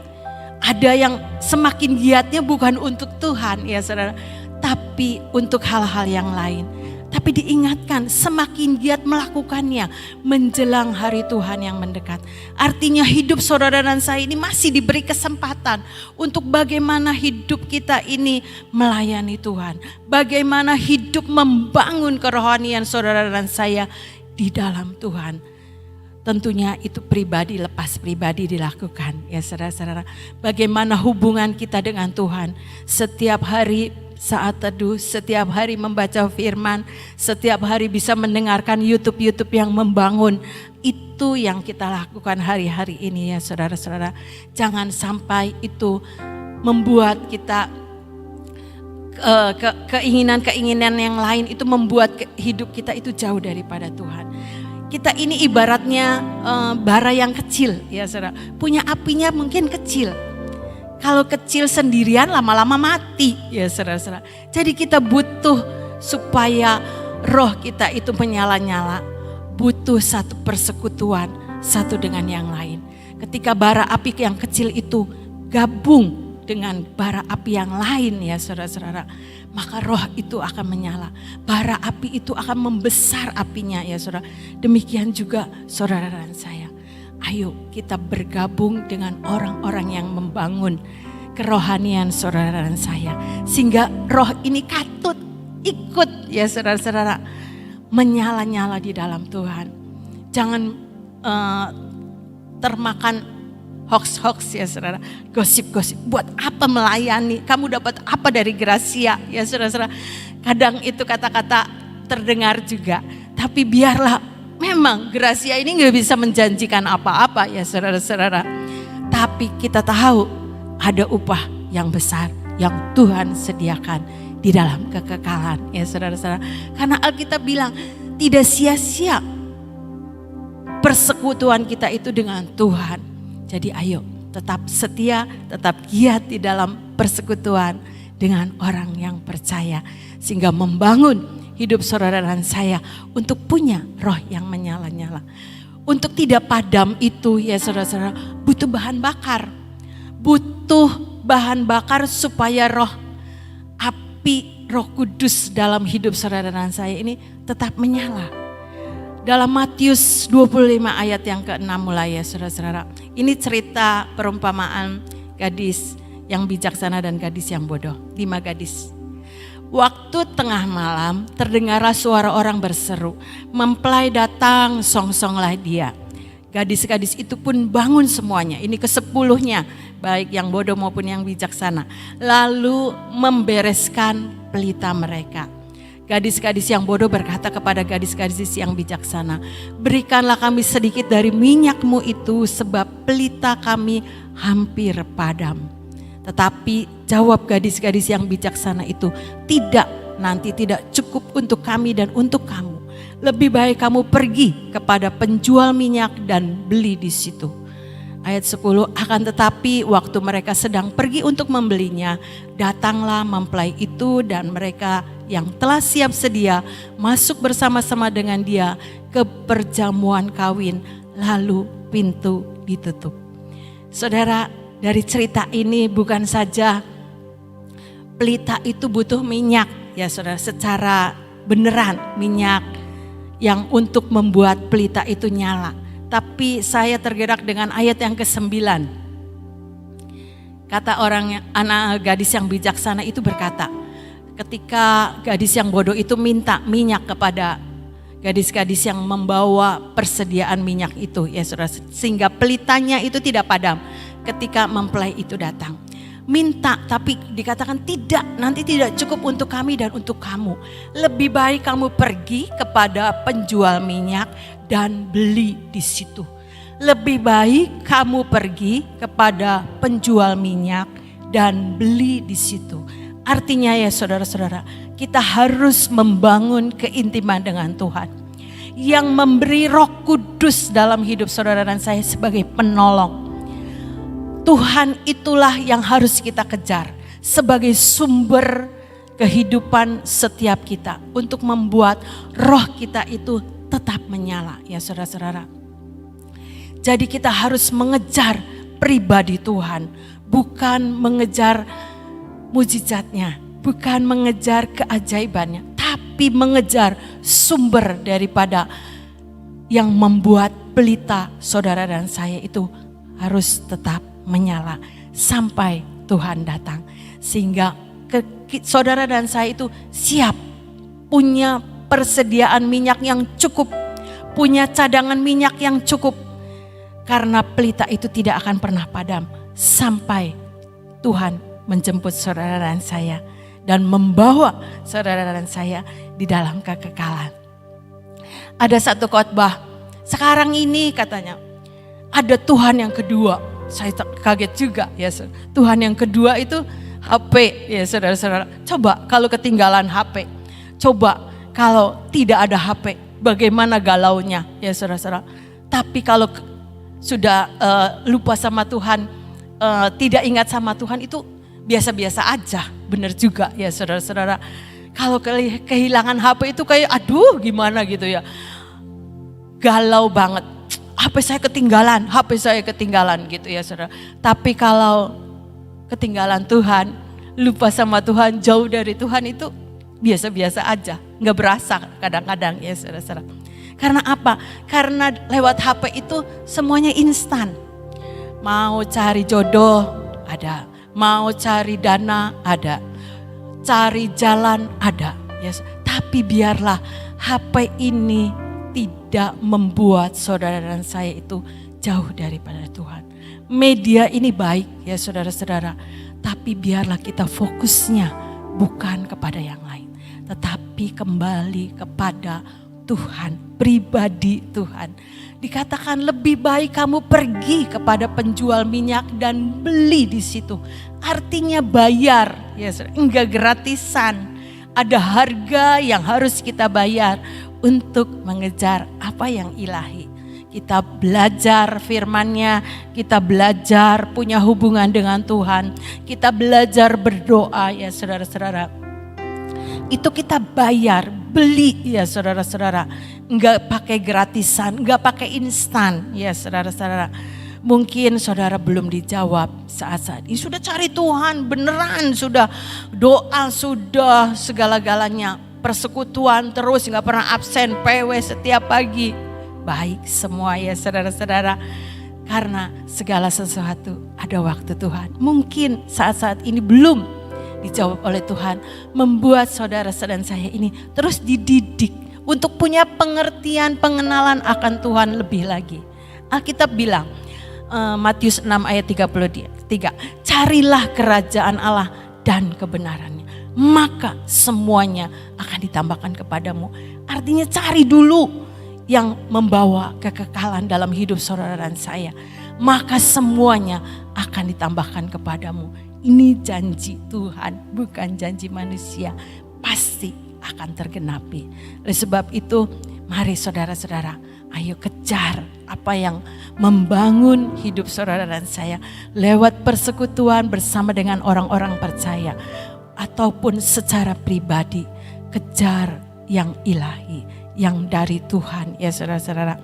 ada yang semakin giatnya bukan untuk Tuhan ya saudara, tapi untuk hal-hal yang lain. Tapi diingatkan semakin giat melakukannya menjelang hari Tuhan yang mendekat. Artinya hidup saudara dan saya ini masih diberi kesempatan untuk bagaimana hidup kita ini melayani Tuhan. Bagaimana hidup membangun kerohanian saudara dan saya di dalam Tuhan. Tentunya itu pribadi lepas pribadi dilakukan ya saudara-saudara. Bagaimana hubungan kita dengan Tuhan setiap hari saat teduh, setiap hari membaca firman, setiap hari bisa mendengarkan YouTube yang membangun. Itu yang kita lakukan hari-hari ini ya saudara-saudara. Jangan sampai itu membuat kita keinginan-keinginan yang lain itu membuat hidup kita itu jauh daripada Tuhan. Kita ini ibaratnya bara yang kecil ya saudara. Punya apinya mungkin kecil. Kalau kecil sendirian lama-lama mati ya saudara-saudara. Jadi kita butuh supaya roh kita itu menyala-nyala. Butuh satu persekutuan satu dengan yang lain. Ketika bara api yang kecil itu gabung dengan bara api yang lain ya saudara-saudara, maka roh itu akan menyala. Bara api itu akan membesar apinya ya saudara. Demikian juga saudara dan saya. Ayo kita bergabung dengan orang-orang yang membangun kerohanian saudara dan saya. Sehingga roh ini katut ikut ya saudara-saudara menyala-nyala di dalam Tuhan. Jangan termakan hoax-hoax ya saudara. Gosip-gosip, buat apa melayani? Kamu dapat apa dari Gracia ya saudara-saudara. Kadang itu kata-kata terdengar juga. Tapi biarlah, memang Gracia ini gak bisa menjanjikan apa-apa ya saudara-saudara. Tapi kita tahu ada upah yang besar yang Tuhan sediakan di dalam kekekalan ya saudara-saudara. Karena Alkitab bilang tidak sia-sia persekutuan kita itu dengan Tuhan. Jadi ayo tetap setia, tetap giat di dalam persekutuan dengan orang yang percaya. Sehingga membangun hidup saudara dan saya untuk punya roh yang menyala-nyala. Untuk tidak padam itu ya saudara-saudara butuh bahan bakar. Butuh bahan bakar supaya api Roh Kudus dalam hidup saudara dan saya ini tetap menyala. Dalam Matius 25 ayat yang ke-6 mulai ya saudara-saudara. Ini cerita perumpamaan gadis yang bijaksana dan gadis yang bodoh. 5 gadis. Waktu tengah malam terdengarlah suara orang berseru, mempelai datang, songsonglah dia. Gadis-gadis itu pun bangun semuanya, ini ke-10-nya, baik yang bodoh maupun yang bijaksana. Lalu membereskan pelita mereka. Gadis-gadis yang bodoh berkata kepada gadis-gadis yang bijaksana, berikanlah kami sedikit dari minyakmu itu sebab pelita kami hampir padam. Tetapi jawab gadis-gadis yang bijaksana itu, tidak, nanti tidak cukup untuk kami dan untuk kamu. Lebih baik kamu pergi kepada penjual minyak dan beli di situ. Ayat 10, akan tetapi waktu mereka sedang pergi untuk membelinya, datanglah mempelai itu dan mereka yang telah siap sedia masuk bersama-sama dengan dia ke perjamuan kawin, lalu pintu ditutup. Saudara, dari cerita ini bukan saja pelita itu butuh minyak, ya saudara, secara beneran minyak yang untuk membuat pelita itu nyala. Tapi saya tergerak dengan ayat yang ke-9. Kata anak gadis yang bijaksana itu berkata, ketika gadis yang bodoh itu minta minyak kepada gadis-gadis yang membawa persediaan minyak itu, ya saudara, sehingga pelitanya itu tidak padam ketika mempelai itu datang. Minta, tapi dikatakan tidak, nanti tidak cukup untuk kami dan untuk kamu. Lebih baik kamu pergi kepada penjual minyak dan beli di situ. Lebih baik kamu pergi kepada penjual minyak dan beli di situ. Artinya ya saudara-saudara, kita harus membangun keintiman dengan Tuhan. Yang memberi Roh Kudus dalam hidup saudara dan saya sebagai penolong. Tuhan itulah yang harus kita kejar sebagai sumber kehidupan setiap kita untuk membuat roh kita itu tetap menyala, ya saudara-saudara. Jadi kita harus mengejar pribadi Tuhan, bukan mengejar mujizatnya, bukan mengejar keajaibannya, tapi mengejar sumber daripada yang membuat pelita saudara dan saya itu harus tetap menyala sampai Tuhan datang. Sehingga saudara dan saya itu siap, punya persediaan minyak yang cukup, punya cadangan minyak yang cukup. Karena pelita itu tidak akan pernah padam sampai Tuhan menjemput saudara dan saya dan membawa saudara dan saya di dalam kekekalan. Ada satu khotbah, sekarang ini katanya ada Tuhan yang kedua. Saya kaget juga ya, Tuhan yang kedua itu HP ya saudara-saudara. Coba kalau ketinggalan HP, coba kalau tidak ada HP, bagaimana galaunya ya saudara-saudara. Tapi kalau sudah lupa sama Tuhan, tidak ingat sama Tuhan, itu biasa-biasa aja, benar juga ya saudara-saudara. Kalau kehilangan HP itu kayak aduh gimana gitu ya, galau banget. HP saya ketinggalan gitu ya saudara. Tapi kalau ketinggalan Tuhan, lupa sama Tuhan, jauh dari Tuhan, itu biasa-biasa aja, nggak berasa kadang-kadang ya saudara-saudara. Karena apa? Karena lewat HP itu semuanya instan. Mau cari jodoh ada, mau cari dana ada, cari jalan ada. Ya, tapi biarlah HP ini tidak membuat saudara dan saya itu jauh daripada Tuhan. Media ini baik ya saudara-saudara, tapi biarlah kita fokusnya bukan kepada yang lain, tetapi kembali kepada Tuhan, pribadi Tuhan. Dikatakan lebih baik kamu pergi kepada penjual minyak dan beli di situ. Artinya bayar, ya, enggak gratisan. Ada harga yang harus kita bayar untuk mengejar apa yang ilahi. Kita belajar firman-Nya, kita belajar punya hubungan dengan Tuhan, kita belajar berdoa ya saudara-saudara. Itu kita bayar, beli ya saudara-saudara. Enggak pakai gratisan, enggak pakai instan ya saudara-saudara. Mungkin saudara belum dijawab saat-saat ini. Sudah cari Tuhan beneran, sudah doa, sudah segala-galanya. Persekutuan terus, gak pernah absen, PW setiap pagi. Baik semua ya saudara-saudara. Karena segala sesuatu ada waktu Tuhan. Mungkin saat-saat ini belum dijawab oleh Tuhan. Membuat saudara dan saya ini terus dididik untuk punya pengertian, pengenalan akan Tuhan lebih lagi. Alkitab bilang, Matius 6 ayat 33, carilah kerajaan Allah dan kebenarannya, maka semuanya akan ditambahkan kepadamu. Artinya cari dulu yang membawa kekekalan dalam hidup saudara dan saya, maka semuanya akan ditambahkan kepadamu. Ini janji Tuhan, bukan janji manusia, pasti akan tergenapi. Oleh sebab itu, mari saudara-saudara, ayo kejar apa yang membangun hidup saudara dan saya lewat persekutuan bersama dengan orang-orang percaya ataupun secara pribadi. Kejar yang ilahi, yang dari Tuhan ya saudara-saudara.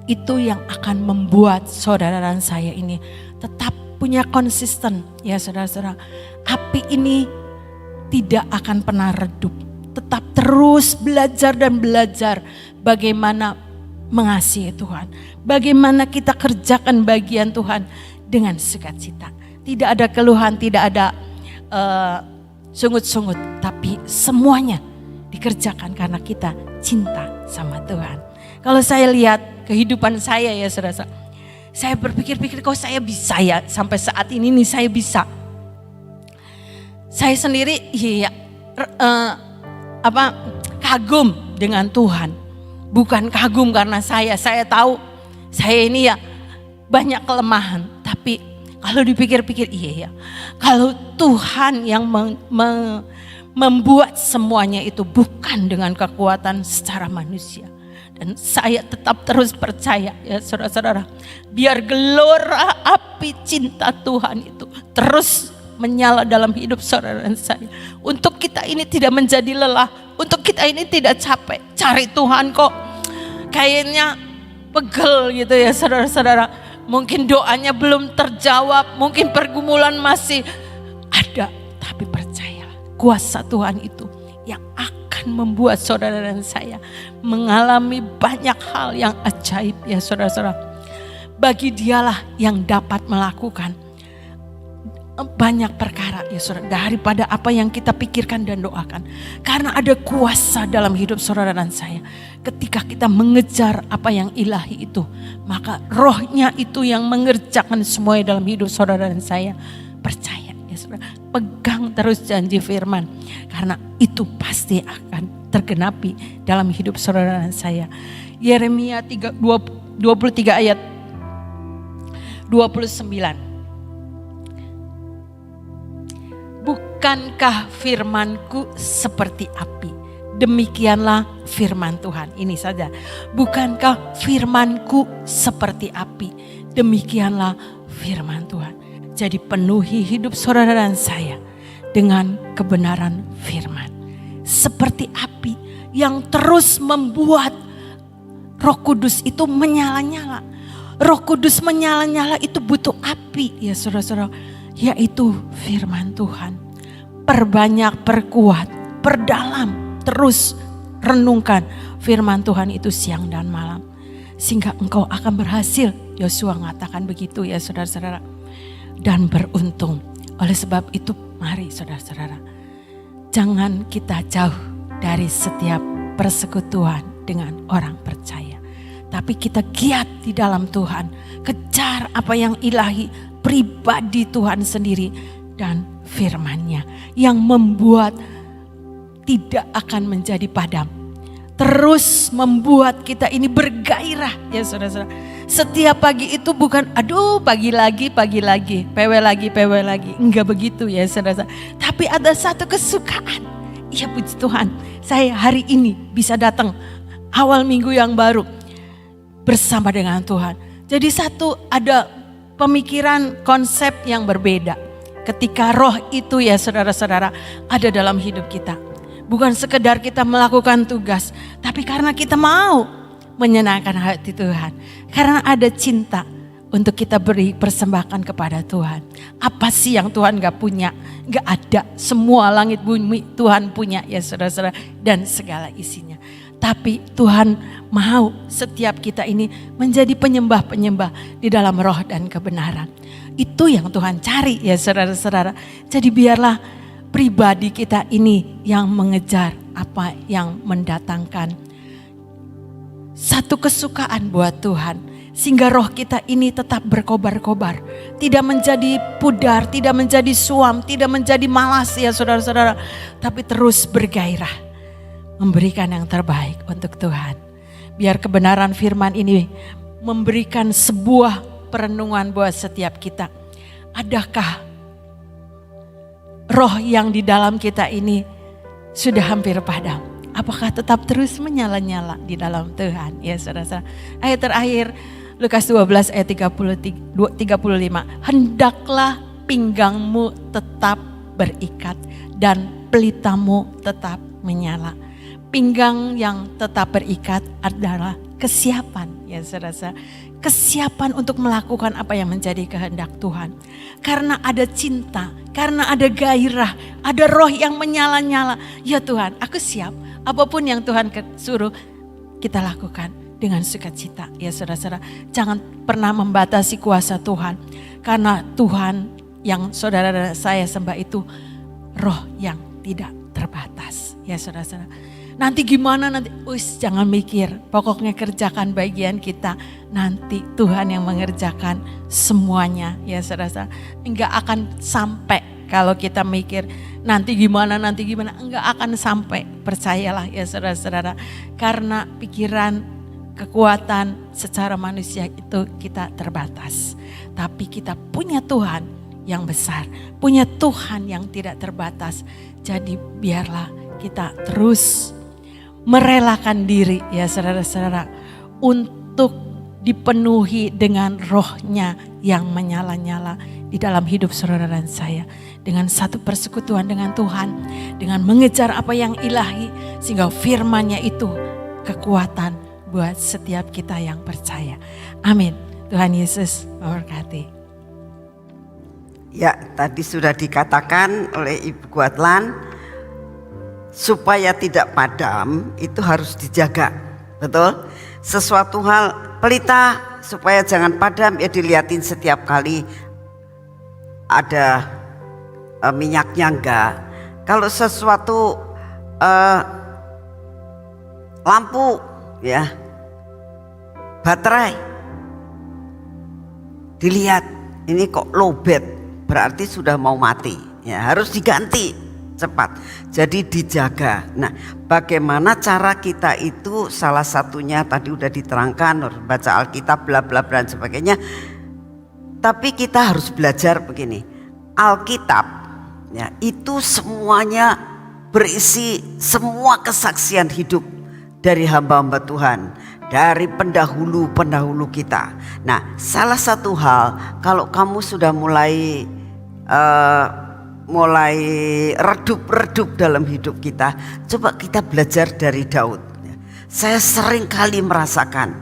Itu yang akan membuat saudara dan saya ini tetap punya konsisten ya saudara-saudara. Api ini tidak akan pernah redup. Tetap terus belajar dan belajar bagaimana mengasihi Tuhan. Bagaimana kita kerjakan bagian Tuhan dengan sukacita. Tidak ada keluhan, tidak ada sungut-sungut. Tapi semuanya dikerjakan karena kita cinta sama Tuhan. Kalau saya lihat kehidupan saya ya saudara, saya berpikir-pikir kok saya bisa ya sampai saat ini nih saya bisa. Saya sendiri kagum dengan Tuhan. Bukan kagum karena saya tahu saya ini ya banyak kelemahan. Tapi kalau dipikir-pikir iya ya. Kalau Tuhan yang membuat semuanya itu bukan dengan kekuatan secara manusia. Dan saya tetap terus percaya ya saudara-saudara. Biar gelora api cinta Tuhan itu terus menyala dalam hidup saudara dan saya. Untuk kita ini tidak menjadi lelah. Untuk kita ini tidak capek. Cari Tuhan kok kayaknya pegel gitu ya saudara-saudara. Mungkin doanya belum terjawab. Mungkin pergumulan masih ada. Tapi percayalah kuasa Tuhan itu yang akan membuat saudara dan saya mengalami banyak hal yang ajaib ya saudara-saudara. Bagi dialah yang dapat melakukan banyak perkara ya saudara daripada apa yang kita pikirkan dan doakan. Karena ada kuasa dalam hidup saudara dan saya. Ketika kita mengejar apa yang ilahi itu, maka rohnya itu yang mengerjakan semuanya dalam hidup saudara dan saya. Percaya ya saudara, pegang terus janji firman. Karena itu pasti akan tergenapi dalam hidup saudara dan saya. Yeremia 23 ayat 29. Bukankah firmanku seperti api? Demikianlah firman Tuhan. Ini saja. Bukankah firmanku seperti api? Demikianlah firman Tuhan. Jadi penuhi hidup saudara dan saya dengan kebenaran firman. Seperti api yang terus membuat Roh Kudus itu menyala-nyala. Roh Kudus menyala-nyala itu butuh api ya saudara-saudara. Yaitu firman Tuhan. Perbanyak, perkuat, perdalam, terus renungkan firman Tuhan itu siang dan malam. Sehingga engkau akan berhasil. Yosua mengatakan begitu ya saudara-saudara. Dan beruntung. Oleh sebab itu mari saudara-saudara. Jangan kita jauh dari setiap persekutuan dengan orang percaya. Tapi kita giat di dalam Tuhan. Kejar apa yang ilahi. Pribadi Tuhan sendiri dan firman-Nya yang membuat tidak akan menjadi padam. Terus membuat kita ini bergairah ya saudara-saudara. Setiap pagi itu bukan aduh pagi lagi, PW lagi. Enggak begitu ya saudara-saudara. Tapi ada satu kesukaan. Ya puji Tuhan, saya hari ini bisa datang awal minggu yang baru bersama dengan Tuhan. Jadi ada pemikiran konsep yang berbeda. Ketika roh itu ya saudara-saudara ada dalam hidup kita. Bukan sekedar kita melakukan tugas. Tapi karena kita mau menyenangkan hati Tuhan. Karena ada cinta untuk kita beri persembahkan kepada Tuhan. Apa sih yang Tuhan gak punya? Gak ada. Semua langit bumi Tuhan punya ya saudara-saudara. Dan segala isinya. Tapi Tuhan mau setiap kita ini menjadi penyembah-penyembah di dalam roh dan kebenaran. Itu yang Tuhan cari ya saudara-saudara. Jadi biarlah pribadi kita ini yang mengejar apa yang mendatangkan satu kesukaan buat Tuhan. Sehingga roh kita ini tetap berkobar-kobar. Tidak menjadi pudar, tidak menjadi suam, tidak menjadi malas ya saudara-saudara. Tapi terus bergairah. Memberikan yang terbaik untuk Tuhan. Biar kebenaran firman ini memberikan sebuah perenungan buat setiap kita. Adakah roh yang di dalam kita ini sudah hampir padam? Apakah tetap terus menyala-nyala di dalam Tuhan? Ya saudara-saudara. Ayat terakhir Lukas 12 ayat 35. Hendaklah pinggangmu tetap berikat dan pelitamu tetap menyala. Pinggang yang tetap berikat adalah kesiapan, ya saudara. Kesiapan untuk melakukan apa yang menjadi kehendak Tuhan. Karena ada cinta, karena ada gairah, ada roh yang menyala-nyala. Ya Tuhan, aku siap. Apapun yang Tuhan suruh, kita lakukan dengan sukacita. Ya saudara-saudara, jangan pernah membatasi kuasa Tuhan. Karena Tuhan yang saudara dan saya sembah itu roh yang tidak terbatas. Ya saudara-saudara. Nanti gimana nanti? Jangan mikir. Pokoknya kerjakan bagian kita. Nanti Tuhan yang mengerjakan semuanya. Ya saudara-saudara. Enggak akan sampai kalau kita mikir nanti gimana. Enggak akan sampai. Percayalah ya saudara-saudara. Karena pikiran, kekuatan secara manusia itu kita terbatas. Tapi kita punya Tuhan yang besar. Punya Tuhan yang tidak terbatas. Jadi biarlah kita terus merelakan diri ya saudara-saudara untuk dipenuhi dengan rohnya yang menyala-nyala di dalam hidup saudara dan saya. Dengan satu persekutuan dengan Tuhan, dengan mengejar apa yang ilahi sehingga firman-Nya itu kekuatan buat setiap kita yang percaya. Amin. Tuhan Yesus memberkati. Ya, tadi sudah dikatakan oleh Ibu Guatlan, supaya tidak padam itu harus dijaga, betul? Sesuatu hal pelita supaya jangan padam ya dilihatin setiap kali ada minyaknya enggak. Kalau sesuatu lampu ya, baterai dilihat ini kok lowbat, berarti sudah mau mati ya, harus diganti cepat. Jadi dijaga. Nah, bagaimana cara kita itu salah satunya tadi udah diterangkan, baca Alkitab bla bla bla dan sebagainya. Tapi kita harus belajar begini. Alkitab ya, itu semuanya berisi semua kesaksian hidup dari hamba-hamba Tuhan, dari pendahulu-pendahulu kita. Nah, salah satu hal kalau kamu sudah mulai redup-redup dalam hidup kita, coba kita belajar dari Daud. Saya sering kali merasakan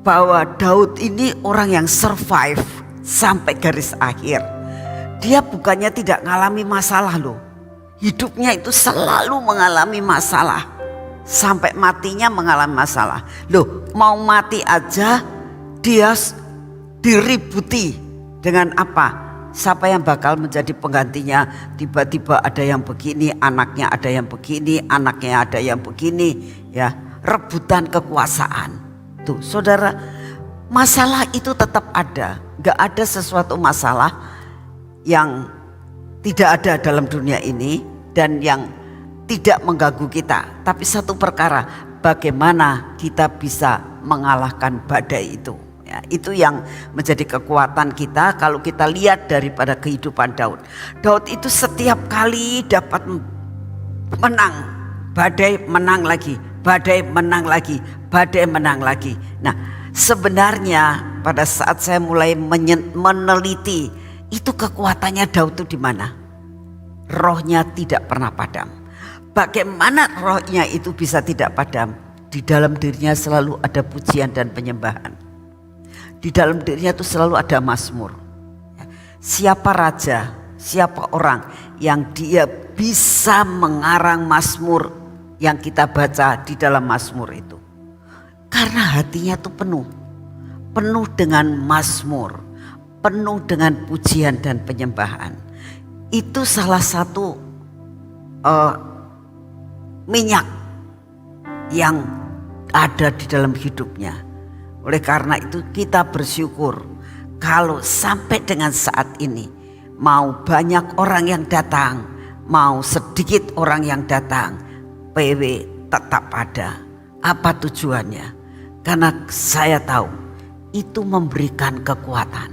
bahwa Daud ini orang yang survive sampai garis akhir. Dia bukannya tidak mengalami masalah loh, hidupnya itu selalu mengalami masalah, sampai matinya mengalami masalah. Loh, mau mati aja dia diributi dengan apa? Siapa yang bakal menjadi penggantinya? Tiba-tiba ada yang begini, anaknya ada yang begini, anaknya ada yang begini, ya, rebutan kekuasaan. Tuh, saudara, masalah itu tetap ada. Gak ada sesuatu masalah yang tidak ada dalam dunia ini dan yang tidak mengganggu kita. Tapi satu perkara, bagaimana kita bisa mengalahkan badai itu. Ya, itu yang menjadi kekuatan kita kalau kita lihat daripada kehidupan Daud. Daud itu setiap kali dapat menang, badai menang lagi, badai menang lagi, badai menang lagi. Nah, sebenarnya pada saat saya mulai meneliti itu kekuatannya Daud itu di mana? Rohnya tidak pernah padam. Bagaimana rohnya itu bisa tidak padam? Di dalam dirinya selalu ada pujian dan penyembahan. Di dalam dirinya itu selalu ada mazmur. Siapa raja, siapa orang yang dia bisa mengarang mazmur yang kita baca di dalam mazmur itu? Karena hatinya itu penuh dengan mazmur, penuh dengan pujian dan penyembahan. Itu salah satu minyak yang ada di dalam hidupnya. Oleh karena itu kita bersyukur kalau sampai dengan saat ini, mau banyak orang yang datang, mau sedikit orang yang datang, PW tetap ada. Apa tujuannya? Karena saya tahu itu memberikan kekuatan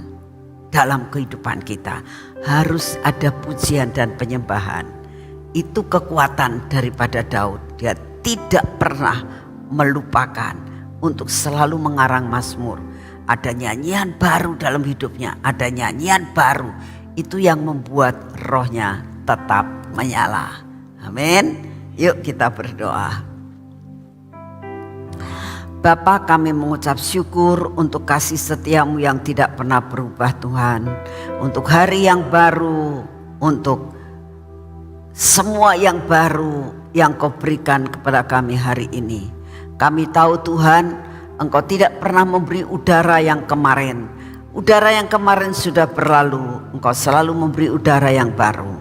dalam kehidupan kita. Harus ada pujian dan penyembahan. Itu kekuatan daripada Daud. Dia tidak pernah melupakan untuk selalu mengarang mazmur. ada nyanyian baru dalam hidupnya, ada nyanyian baru. Itu yang membuat rohnya tetap menyala. Amin. Yuk kita berdoa. Bapa, kami mengucap syukur untuk kasih setiamu yang tidak pernah berubah Tuhan. Untuk hari yang baru, untuk semua yang baru yang kau berikan kepada kami hari ini. Kami tahu Tuhan, Engkau tidak pernah memberi udara yang kemarin. Udara yang kemarin sudah berlalu, Engkau selalu memberi udara yang baru.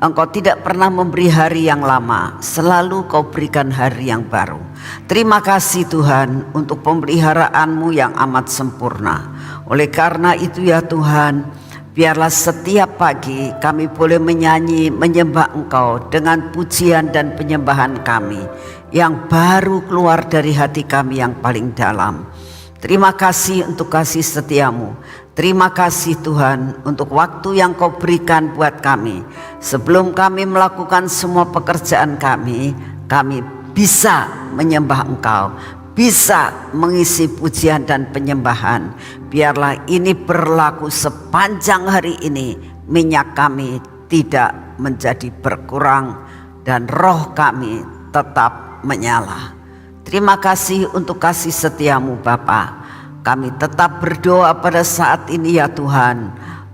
Engkau tidak pernah memberi hari yang lama, selalu kau berikan hari yang baru. Terima kasih Tuhan untuk pemeliharaanmu yang amat sempurna. Oleh karena itu ya Tuhan, biarlah setiap pagi kami boleh menyanyi, menyembah Engkau dengan pujian dan penyembahan kami yang baru keluar dari hati kami yang paling dalam. Terima kasih untuk kasih setiamu. Terima kasih Tuhan untuk waktu yang kau berikan buat kami. Sebelum kami melakukan semua pekerjaan kami bisa menyembah Engkau, bisa mengisi pujian dan penyembahan. Biarlah ini berlaku sepanjang hari ini. Minyak kami tidak menjadi berkurang dan roh kami tetap menyala. Terima kasih untuk kasih setiamu Bapa. Kami tetap berdoa pada saat ini ya Tuhan,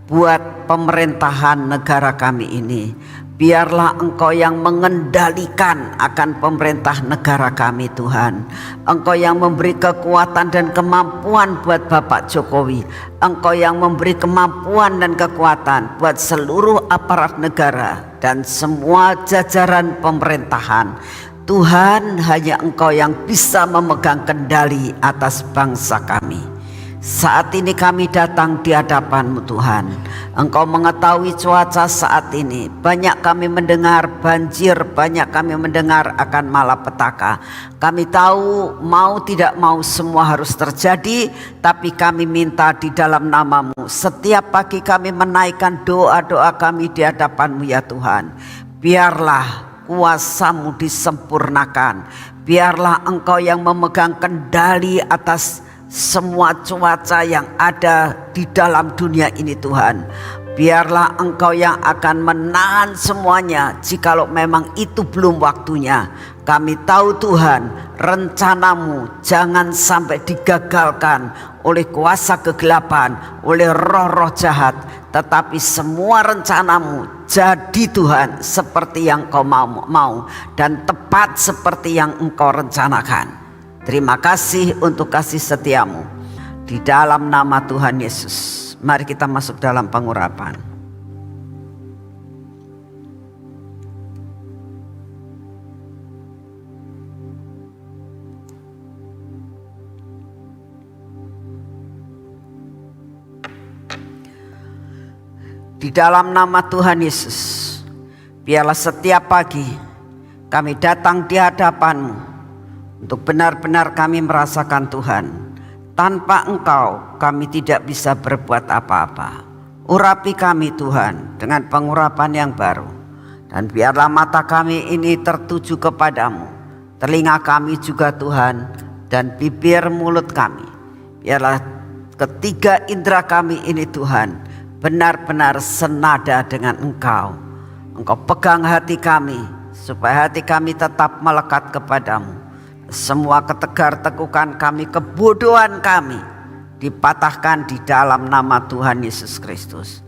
buat pemerintahan negara kami ini. Biarlah Engkau yang mengendalikan akan pemerintah negara kami Tuhan. Engkau yang memberi kekuatan dan kemampuan buat Bapak Jokowi. Engkau yang memberi kemampuan dan kekuatan buat seluruh aparat negara dan semua jajaran pemerintahan. Tuhan, hanya Engkau yang bisa memegang kendali atas bangsa kami. Saat ini kami datang di hadapan-Mu Tuhan. Engkau mengetahui cuaca saat ini. Banyak kami mendengar banjir, banyak kami mendengar akan malapetaka. Kami tahu mau tidak mau semua harus terjadi, tapi kami minta di dalam nama-Mu. Setiap pagi kami menaikkan doa-doa kami di hadapan-Mu ya Tuhan. Biarlah kuasa-Mu disempurnakan. Biarlah Engkau yang memegang kendali atas semua cuaca yang ada di dalam dunia ini Tuhan. Biarlah Engkau yang akan menahan semuanya jikalau memang itu belum waktunya. Kami tahu Tuhan, rencana-Mu jangan sampai digagalkan oleh kuasa kegelapan, oleh roh-roh jahat. Tetapi semua rencana-Mu jadi Tuhan seperti yang Kau mau dan tepat seperti yang Engkau rencanakan. Terima kasih untuk kasih setiamu. Di dalam nama Tuhan Yesus, mari kita masuk dalam pengurapan. Di dalam nama Tuhan Yesus, biarlah setiap pagi kami datang di hadapan-Mu untuk benar-benar kami merasakan Tuhan. Tanpa Engkau kami tidak bisa berbuat apa-apa. Urapi kami Tuhan dengan pengurapan yang baru. Dan biarlah mata kami ini tertuju kepadamu, telinga kami juga Tuhan, dan bibir mulut kami. Biarlah ketiga indera kami ini Tuhan benar-benar senada dengan Engkau. Engkau pegang hati kami supaya hati kami tetap melekat kepadamu. Semua ketegar-tekukan kami, kebodohan kami dipatahkan di dalam nama Tuhan Yesus Kristus.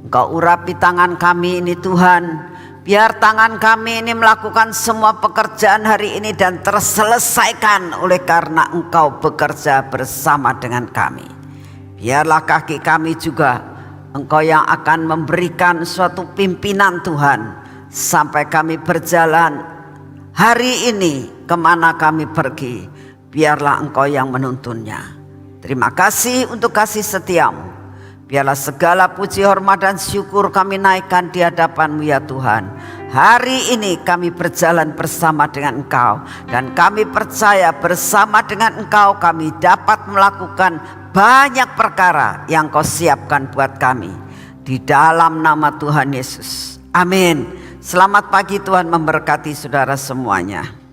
Engkau urapi tangan kami ini Tuhan. Biar tangan kami ini melakukan semua pekerjaan hari ini dan terselesaikan oleh karena Engkau bekerja bersama dengan kami. Biarlah kaki kami juga Engkau yang akan memberikan suatu pimpinan Tuhan sampai kami berjalan hari ini kemana kami pergi. Biarlah Engkau yang menuntunnya. Terima kasih untuk kasih setiamu. Biarlah segala puji, hormat dan syukur kami naikkan di hadapan-Mu ya Tuhan. Hari ini kami berjalan bersama dengan Engkau, dan kami percaya bersama dengan Engkau kami dapat melakukan banyak perkara yang Kau siapkan buat kami. Di dalam nama Tuhan Yesus. Amin. Selamat pagi, Tuhan memberkati saudara semuanya.